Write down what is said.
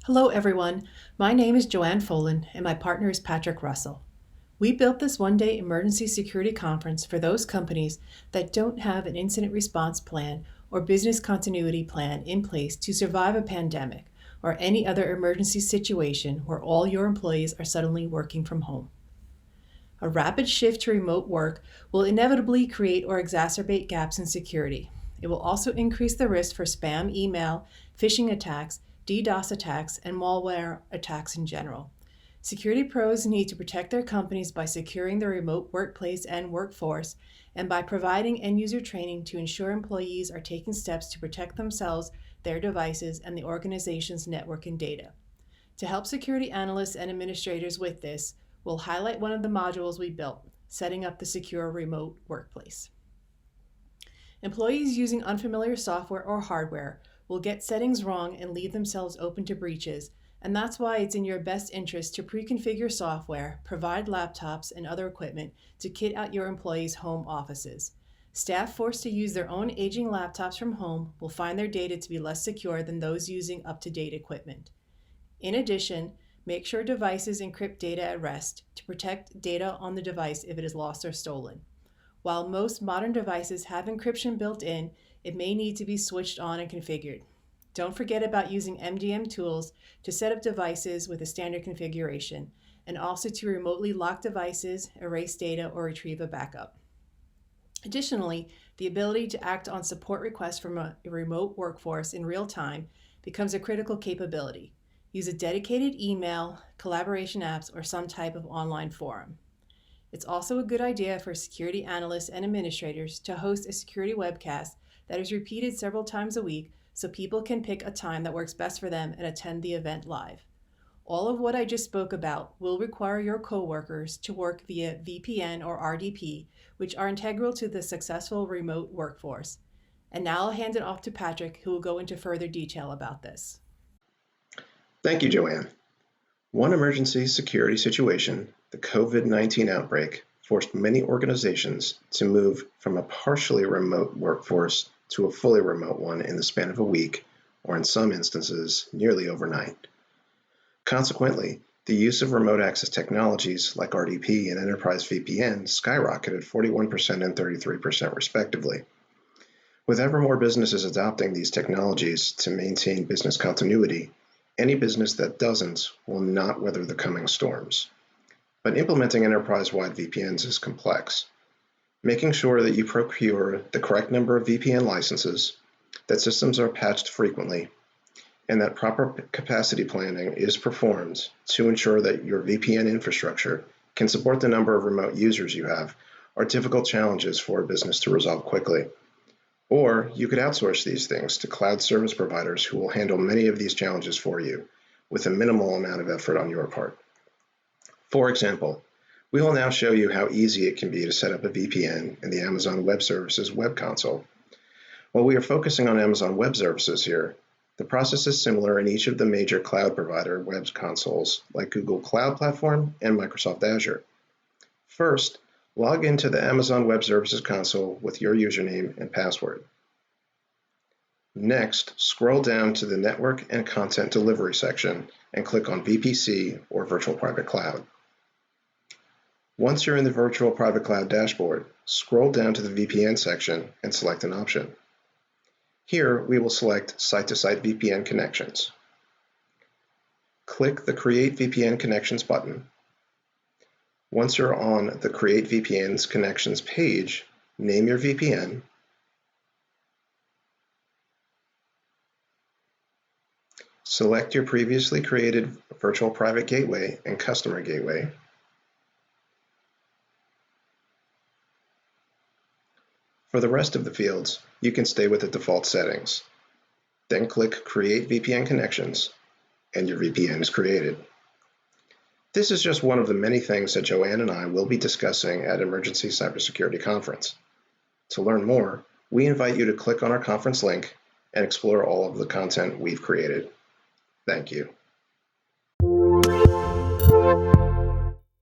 Hello, everyone. My name is Joanne Folan, and my partner is Patrick Russell. We built this one-day emergency security conference for those companies that don't have an incident response plan or business continuity plan in place to survive a pandemic or any other emergency situation where all your employees are suddenly working from home. A rapid shift to remote work will inevitably create or exacerbate gaps in security. It will also increase the risk for spam email, phishing attacks, DDoS attacks, and malware attacks in general. Security pros need to protect their companies by securing their remote workplace and workforce, and by providing end-user training to ensure employees are taking steps to protect themselves, their devices, and the organization's network and data. To help security analysts and administrators with this, we'll highlight one of the modules we built, setting up the secure remote workplace. Employees using unfamiliar software or hardware will get settings wrong and leave themselves open to breaches, and that's why it's in your best interest to pre-configure software, provide laptops and other equipment to kit out your employees' home offices. Staff forced to use their own aging laptops from home will find their data to be less secure than those using up-to-date equipment. In addition, make sure devices encrypt data at rest to protect data on the device if it is lost or stolen. While most modern devices have encryption built in, it may need to be switched on and configured. Don't forget about using MDM tools to set up devices with a standard configuration, and also to remotely lock devices, erase data, or retrieve a backup. Additionally, the ability to act on support requests from a remote workforce in real time becomes a critical capability. Use a dedicated email, collaboration apps, or some type of online forum. It's also a good idea for security analysts and administrators to host a security webcast that is repeated several times a week so people can pick a time that works best for them and attend the event live. All of what I just spoke about will require your coworkers to work via VPN or RDP, which are integral to the successful remote workforce. And now I'll hand it off to Patrick, who will go into further detail about this. Thank you, Joanne. One emergency security situation, the COVID-19 outbreak, forced many organizations to move from a partially remote workforce to a fully remote one in the span of a week, or in some instances, nearly overnight. Consequently, the use of remote access technologies like RDP and Enterprise VPN skyrocketed 41% and 33% respectively. With ever more businesses adopting these technologies to maintain business continuity, any business that doesn't will not weather the coming storms. But implementing enterprise-wide VPNs is complex. Making sure that you procure the correct number of VPN licenses, that systems are patched frequently, and that proper capacity planning is performed to ensure that your VPN infrastructure can support the number of remote users you have are difficult challenges for a business to resolve quickly. Or you could outsource these things to cloud service providers who will handle many of these challenges for you with a minimal amount of effort on your part. For example, we will now show you how easy it can be to set up a VPN in the Amazon Web Services web console. While we are focusing on Amazon Web Services here, the process is similar in each of the major cloud provider web consoles like Google Cloud Platform and Microsoft Azure. First, log into the Amazon Web Services console with your username and password. Next, scroll down to the Network and Content Delivery section and click on VPC or Virtual Private Cloud. Once you're in the Virtual Private Cloud dashboard, scroll down to the VPN section and select an option. Here, we will select Site-to-Site VPN Connections. Click the Create VPN Connections button. Once you're on the Create VPNs Connections page, name your VPN, select your previously created virtual private gateway and customer gateway, for the rest of the fields, you can stay with the default settings. Then click Create VPN Connections, and your VPN is created. This is just one of the many things that Joanne and I will be discussing at Emergency Cybersecurity Conference. To learn more, we invite you to click on our conference link and explore all of the content we've created. Thank you.